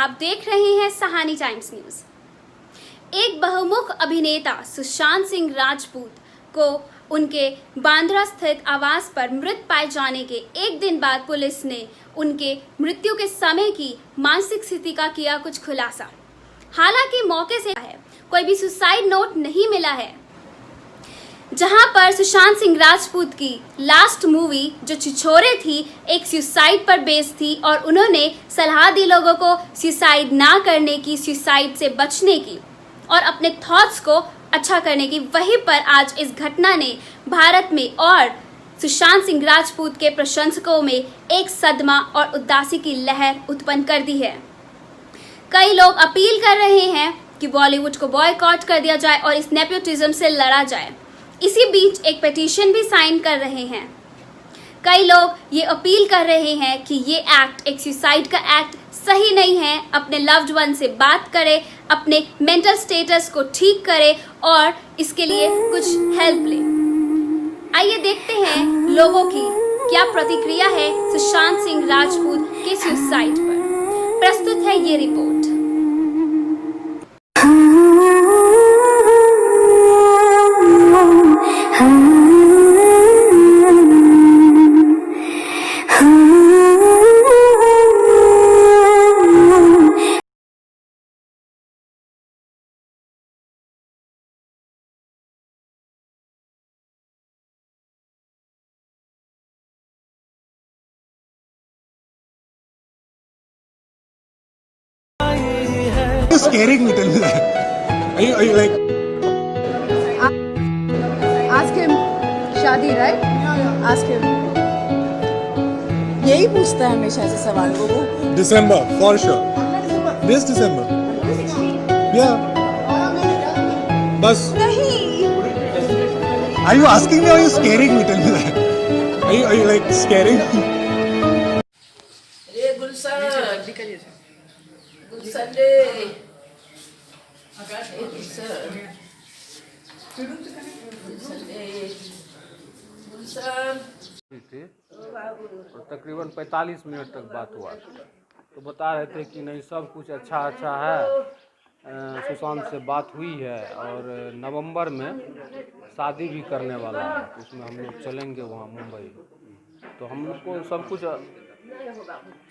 आप देख रहे हैं सहानी टाइम्स न्यूज। एक बहुमुख अभिनेता सुशांत सिंह राजपूत को उनके बांद्रा स्थित आवास पर मृत पाए जाने के एक दिन बाद पुलिस ने उनके मृत्यु के समय की मानसिक स्थिति का किया कुछ खुलासा। हालांकि मौके से कोई भी सुसाइड नोट नहीं मिला है। जहां पर सुशांत सिंह राजपूत की लास्ट मूवी जो छिछोरे थी एक सुसाइड पर बेस्ड थी और उन्होंने सलाह दी लोगों को सुसाइड ना करने की, सुसाइड से बचने की और अपने थॉट्स को अच्छा करने की। वहीं पर आज इस घटना ने भारत में और सुशांत सिंह राजपूत के प्रशंसकों में एक सदमा और उदासी की लहर उत्पन्न कर दी है। कई लोग अपील कर रहे हैं कि बॉलीवुड को बॉयकॉट कर दिया जाए और इस नेपोटिज्म से लड़ा जाए। इसी बीच एक पिटीशन भी साइन कर रहे हैं। कई लोग ये अपील कर रहे हैं कि ये एक्ट, एक सुसाइड का एक्ट सही नहीं है। अपने लव्ड वन से बात करें, अपने मेंटल स्टेटस को ठीक करें और इसके लिए कुछ हेल्प लें। आइए देखते हैं लोगों की क्या प्रतिक्रिया है सुशांत सिंह राजपूत के सुसाइड पर। प्रस्तुत है ये report. Scaring me, tell me that. Are you like? Ask him, शादी right? Ask him. यही पूछता है हमेशा ऐसे सवाल को वो। December, for sure. This December. Yeah. बस. नहीं। Are you asking me or are you scaring me? Tell me that. Are you like scaring me? अरे गुलशन रे थे और तकरीबन 45 मिनट तक बात हुआ तो बता रहे थे कि नहीं सब कुछ अच्छा है। सुशांत से बात हुई है और नवंबर में शादी भी करने वाला है, उसमें हम लोग चलेंगे वहाँ मुंबई। तो हम लोग को सब कुछ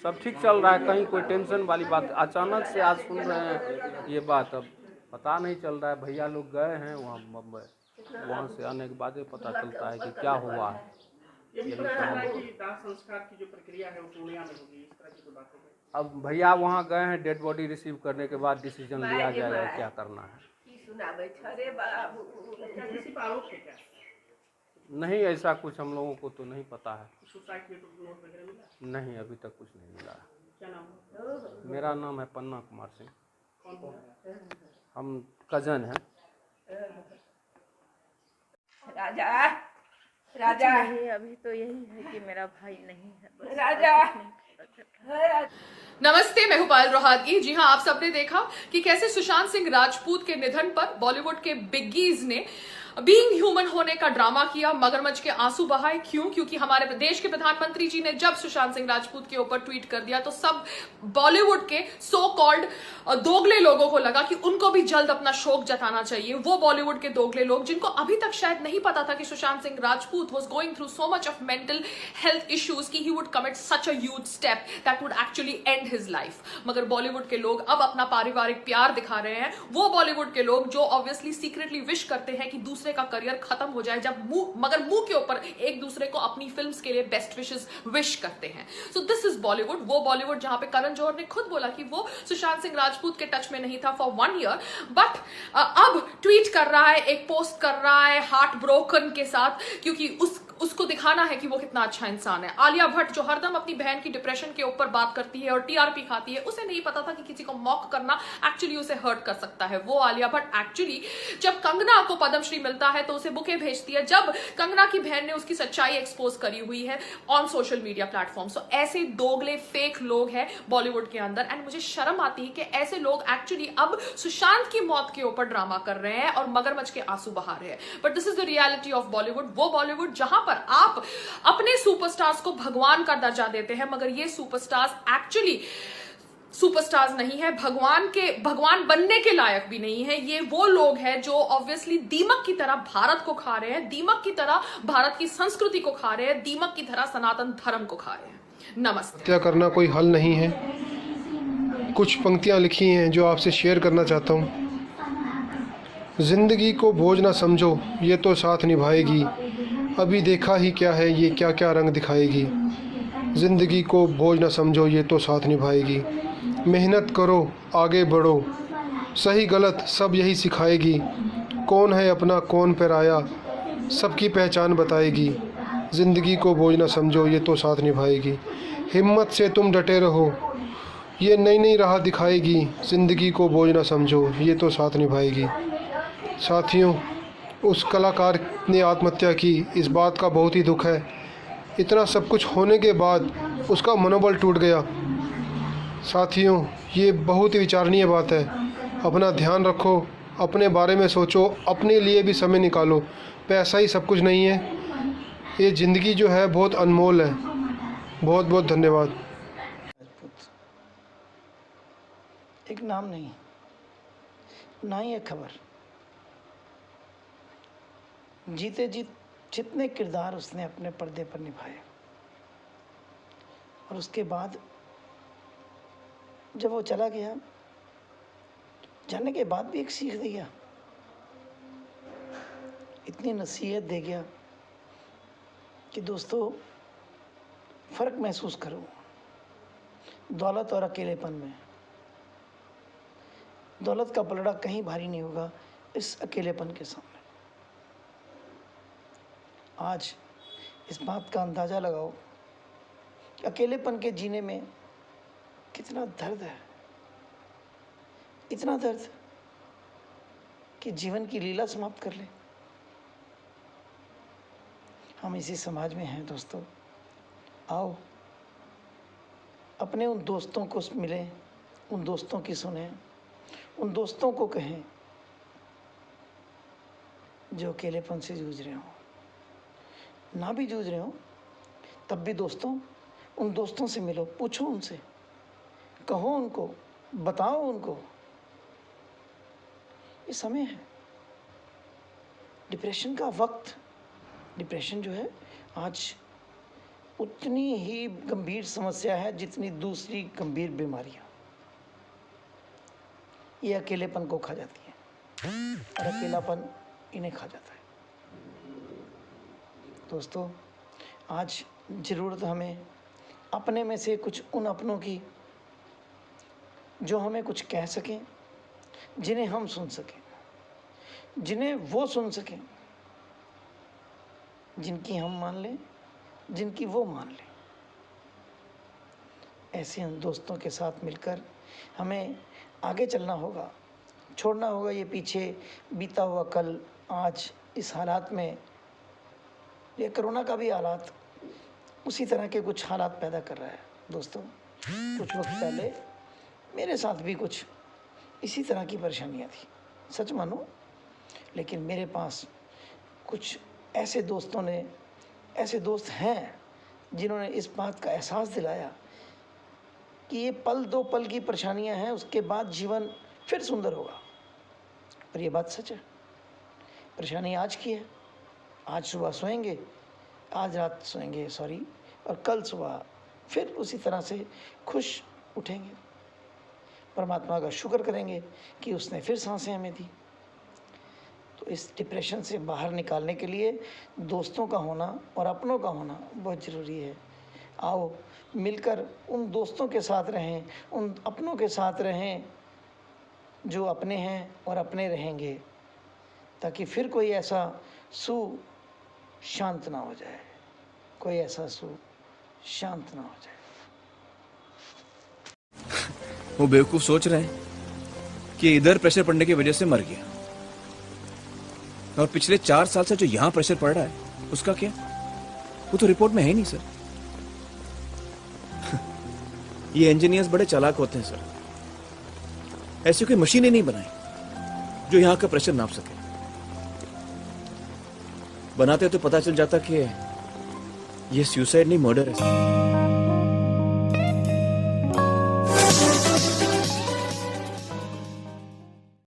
सब ठीक चल रहा है, कहीं कोई टेंशन वाली बात। अचानक से आज सुन रहे हैं ये बात, अब पता नहीं चल रहा है। भैया लोग गए हैं वहाँ मुंबई, वहाँ से आने के बाद पता चलता है कि क्या हुआ है। दाह संस्कार की जो प्रक्रिया है वो पूर्णिया में होगी, इस तरह की कोई बात होगी। अब भैया वहाँ गए हैं, डेड बॉडी रिसीव करने के बाद डिसीजन लिया जाएगा क्या करना है। किसी पर आरोप है क्या? नहीं, ऐसा कुछ हम लोगों को तो नहीं पता है। सुसाइड नोट वगैरह मिला? नहीं, अभी तक कुछ नहीं मिला है। क्या नाम? मेरा नाम है पन्ना कुमार सिंह। कौन? हम कजन हैं। राजा राजा नहीं, अभी तो यही है कि मेरा भाई नहीं है। राजा नमस्ते, मैं हूं पायल रोहातगी। जी हां, आप सबने देखा कि कैसे सुशांत सिंह राजपूत के निधन पर बॉलीवुड के बिग्गीज ने बीइंग ह्यूमन होने का ड्रामा किया, मगरमच्छ के आंसू बहाए। क्यों? क्योंकि हमारे प्रदेश के प्रधानमंत्री जी ने जब सुशांत सिंह राजपूत के ऊपर ट्वीट कर दिया तो सब बॉलीवुड के सो कॉल्ड दोगले लोगों को लगा कि उनको भी जल्द अपना शोक जताना चाहिए। वो बॉलीवुड के दोगले लोग जिनको अभी तक शायद नहीं पता था कि Sushant Singh Rajput was going through so much of mental health issues कि he would commit such a huge step that would actually end his life. मगर बॉलीवुड के लोग अब अपना पारिवारिक प्यार दिखा रहे हैं। वो बॉलीवुड के लोग जो ऑब्वियसली सीक्रेटली विश करते हैं कि दूसरे का करियर खत्म हो जाए, जब मगर मुंह के ऊपर एक दूसरे को अपनी फिल्म्स के लिए बेस्ट विशेस विश करते हैं। सो दिस इज बॉलीवुड, वो बॉलीवुड जहां पे करण जौहर ने खुद बोला कि वो सुशांत सिंह राजपूत के टच में नहीं था फॉर 1 ईयर, बट अब ट्वीट कर रहा है, एक पोस्ट कर रहा है हार्ट ब्रोकन के साथ, क्योंकि उसको दिखाना है कि वो कितना अच्छा इंसान है। आलिया भट्ट जो हरदम अपनी बहन की डिप्रेशन के ऊपर बात करती है और टीआरपी खाती है, उसे नहीं पता था कि किसी को मॉक करना एक्चुअली उसे हर्ट कर सकता है। वो आलिया भट्ट एक्चुअली जब कंगना को पद्मश्री मिलता है तो उसे बुके भेजती है, जब कंगना की बहन ने उसकी सच्चाई एक्सपोज करी हुई है ऑन सोशल मीडिया प्लेटफॉर्म। सो ऐसे दोगले फेक लोग हैं बॉलीवुड के अंदर, एंड मुझे शर्म आती है कि ऐसे लोग एक्चुअली अब सुशांत की मौत के ऊपर ड्रामा कर रहे हैं और मगरमच्छ के आंसू बहा रहे हैं। But this is the reality of Bollywood, वो बॉलीवुड जहां पर आप अपने सुपरस्टार्स को भगवान का दर्जा देते हैं, मगर ये सुपरस्टार्स एक्चुअली सुपरस्टार्स नहीं है, भगवान बनने के लायक भी नहीं है। ये वो लोग हैं जो ऑब्वियसली दीमक की तरह भारत को खा रहे हैं, दीमक की तरह भारत की संस्कृति को खा रहे हैं, दीमक की तरह सनातन धर्म को खा रहे हैं। नमस्ते। हत्या करना कोई हल नहीं है। कुछ पंक्तियाँ लिखी हैं जो आपसे शेयर करना चाहता हूँ। जिंदगी को बोझ ना समझो, ये तो साथ निभाएगी। अभी देखा ही क्या है, ये क्या क्या रंग दिखाएगी। जिंदगी को बोझ ना समझो, ये तो साथ निभाएगी। मेहनत करो, आगे बढ़ो, सही गलत सब यही सिखाएगी। कौन है अपना कौन पराया, सबकी पहचान बताएगी। ज़िंदगी को बोझ ना समझो, ये तो साथ निभाएगी। हिम्मत से तुम डटे रहो, ये नई नई राह दिखाएगी। ज़िंदगी को बोझ ना समझो, ये तो साथ निभाएगी। साथियों, उस कलाकार ने आत्महत्या की, इस बात का बहुत ही दुख है। इतना सब कुछ होने के बाद उसका मनोबल टूट गया। साथियों, ये बहुत ही विचारणीय बात है। अपना ध्यान रखो, अपने बारे में सोचो, अपने लिए भी समय निकालो। पैसा ही सब कुछ नहीं है। ये ज़िंदगी जो है बहुत अनमोल है। बहुत बहुत धन्यवाद। एक नाम नहीं, ना ही एक खबर। जीते जी जितने किरदार उसने अपने पर्दे पर निभाए, और उसके बाद जब वो चला गया, जाने के बाद भी एक सीख दे गया, इतनी नसीहत दे गया कि दोस्तों फ़र्क महसूस करो दौलत और अकेलेपन में। दौलत का पलड़ा कहीं भारी नहीं होगा इस अकेलेपन के सामने। आज इस बात का अंदाज़ा लगाओ, अकेलेपन के जीने में कितना दर्द है। इतना दर्द कि जीवन की लीला समाप्त कर ले। हम इसी समाज में हैं दोस्तों। आओ अपने उन दोस्तों को मिलें, उन दोस्तों की सुनें, उन दोस्तों को कहें जो अकेलेपन से जूझ रहे हो। ना भी जूझ रहे हो तब भी दोस्तों, उन दोस्तों से मिलो, पूछो उनसे, कहो उनको, बताओ उनको। ये समय है डिप्रेशन का वक्त। डिप्रेशन जो है आज उतनी ही गंभीर समस्या है जितनी दूसरी गंभीर बीमारियां। ये अकेलेपन को खा जाती है और अकेलापन इन्हें खा जाता है। दोस्तों, आज ज़रूरत हमें अपने में से कुछ उन अपनों की जो हमें कुछ कह सकें, जिन्हें हम सुन सकें, जिन्हें वो सुन सकें, जिनकी हम मान लें, जिनकी वो मान लें। ऐसे उन दोस्तों के साथ मिलकर हमें आगे चलना होगा, छोड़ना होगा ये पीछे बीता हुआ कल। आज इस हालात में ये कोरोना का भी हालात उसी तरह के कुछ हालात पैदा कर रहा है दोस्तों। कुछ वक्त पहले मेरे साथ भी कुछ इसी तरह की परेशानियां थी, सच मानो। लेकिन मेरे पास कुछ ऐसे दोस्त हैं जिन्होंने इस बात का एहसास दिलाया कि ये पल दो पल की परेशानियां हैं, उसके बाद जीवन फिर सुंदर होगा। पर ये बात सच है। परेशानी आज की है, आज सुबह सोएंगे, आज रात सोएंगे और कल सुबह फिर उसी तरह से खुश उठेंगे। परमात्मा का शुक्र करेंगे कि उसने फिर सांसें हमें दी। तो इस डिप्रेशन से बाहर निकालने के लिए दोस्तों का होना और अपनों का होना बहुत ज़रूरी है। आओ मिलकर उन दोस्तों के साथ रहें, उन अपनों के साथ रहें जो अपने हैं और अपने रहेंगे, ताकि फिर कोई ऐसा शांत ना हो जाए, कोई ऐसा शांत ना हो जाए। वो बेवकूफ सोच रहे हैं कि इधर प्रेशर पड़ने की वजह से मर गया, और पिछले 4 साल से जो यहां प्रेशर पड़ रहा है उसका क्या? वो तो रिपोर्ट में है नहीं सर। ये इंजीनियर्स बड़े चालाक होते हैं सर। ऐसी कोई मशीनें नहीं बनाई जो यहां का प्रेशर नाप सके। बनाते तो पता चल जाता कि ये सुसाइड नहीं, मर्डर है सर।